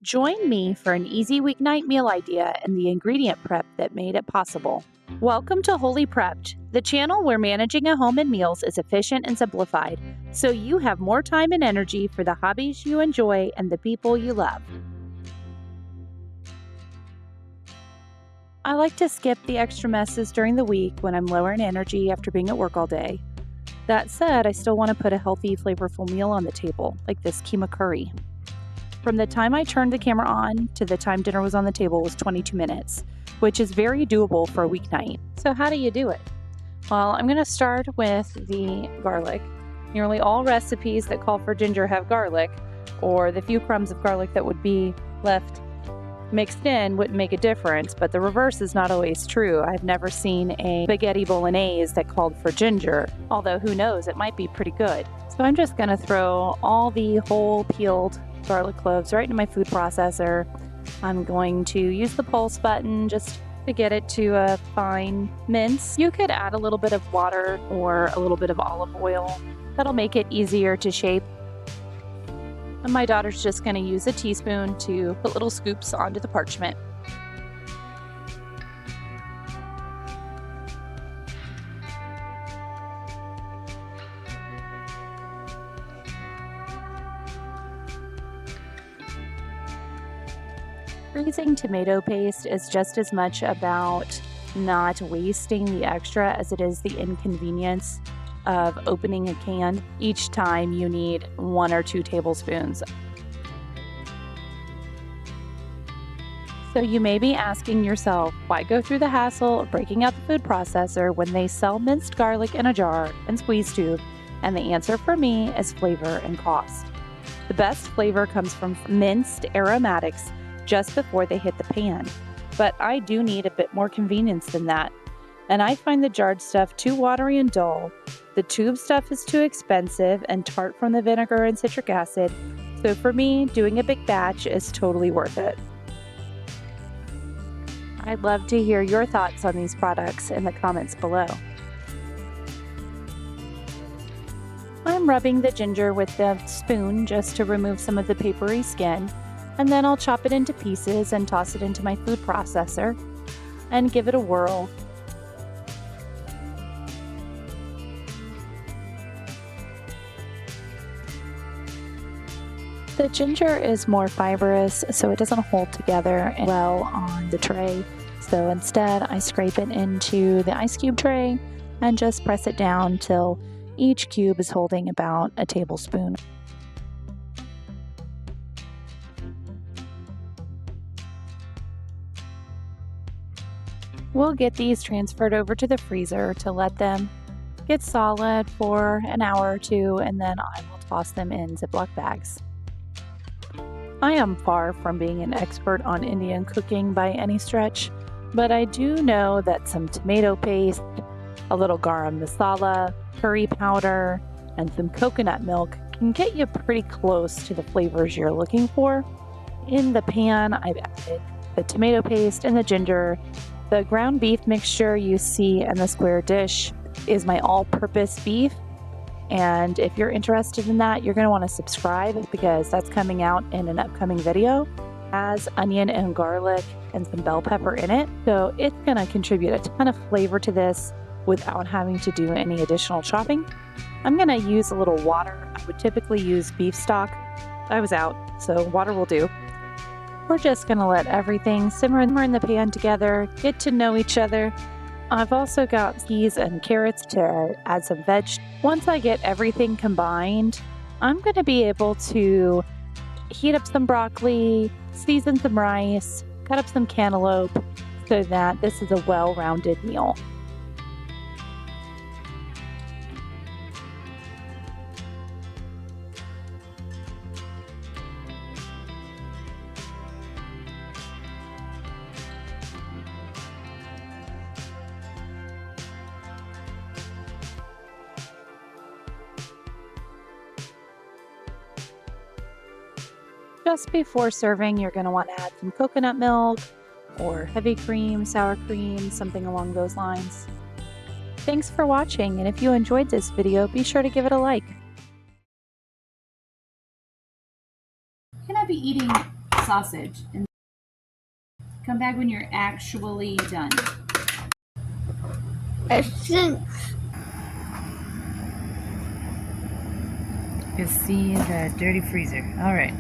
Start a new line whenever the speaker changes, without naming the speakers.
Join me for an easy weeknight meal idea and the ingredient prep that made it possible. Welcome to Wholly Prepped, the channel where managing a home and meals is efficient and simplified, so you have more time and energy for the hobbies you enjoy and the people you love. I like to skip the extra messes during the week when I'm lower in energy after being at work all day. That said, I still want to put a healthy, flavorful meal on the table, like this Keema curry. From the time I turned the camera on to the time dinner was on the table was 22 minutes, which is very doable for a weeknight. So how do you do it? Well, I'm going to start with the garlic. Nearly all recipes that call for ginger have garlic, or the few crumbs of garlic that would be left mixed in wouldn't make a difference, but the reverse is not always true. I've never seen a spaghetti bolognese that called for ginger, although who knows, it might be pretty good. So I'm just going to throw all the whole peeled garlic cloves right into my food processor. I'm going to use the pulse button just to get it to a fine mince. You could add a little bit of water or a little bit of olive oil. That'll make it easier to shape. And my daughter's just going to use a teaspoon to put little scoops onto the parchment. Freezing tomato paste is just as much about not wasting the extra as it is the inconvenience of opening a can. Each time you need 1 or 2 tablespoons. So you may be asking yourself, why go through the hassle of breaking out the food processor when they sell minced garlic in a jar and squeeze tube? And the answer for me is flavor and cost. The best flavor comes from minced aromatics just before they hit the pan. But I do need a bit more convenience than that. And I find the jarred stuff too watery and dull. The tube stuff is too expensive and tart from the vinegar and citric acid. So for me, doing a big batch is totally worth it. I'd love to hear your thoughts on these products in the comments below. I'm rubbing the ginger with the spoon just to remove some of the papery skin. And then I'll chop it into pieces and toss it into my food processor and give it a whirl. The ginger is more fibrous, so it doesn't hold together well on the tray. So instead, I scrape it into the ice cube tray and just press it down till each cube is holding about a tablespoon. We'll get these transferred over to the freezer to let them get solid for an hour or two, and then I will toss them in Ziploc bags. I am far from being an expert on Indian cooking by any stretch, but I do know that some tomato paste, a little garam masala, curry powder, and some coconut milk can get you pretty close to the flavors you're looking for. In the pan, I've added the tomato paste and the ginger. The ground beef mixture you see in the square dish is my all-purpose beef. And if you're interested in that, you're going to want to subscribe because that's coming out in an upcoming video. It has onion and garlic and some bell pepper in it. So it's going to contribute a ton of flavor to this without having to do any additional chopping. I'm going to use a little water. I would typically use beef stock. I was out, so water will do. We're just going to let everything simmer in the pan together, get to know each other. I've also got peas and carrots to add some veg. Once I get everything combined, I'm going to be able to heat up some broccoli, season some rice, cut up some cantaloupe so that this is a well-rounded meal. Just before serving, you're going to want to add some coconut milk or heavy cream, sour cream, something along those lines. Thanks for watching, and if you enjoyed this video, be sure to give it a like.
Can I be eating
sausage. And come back when you're actually done. You see the dirty freezer. All right.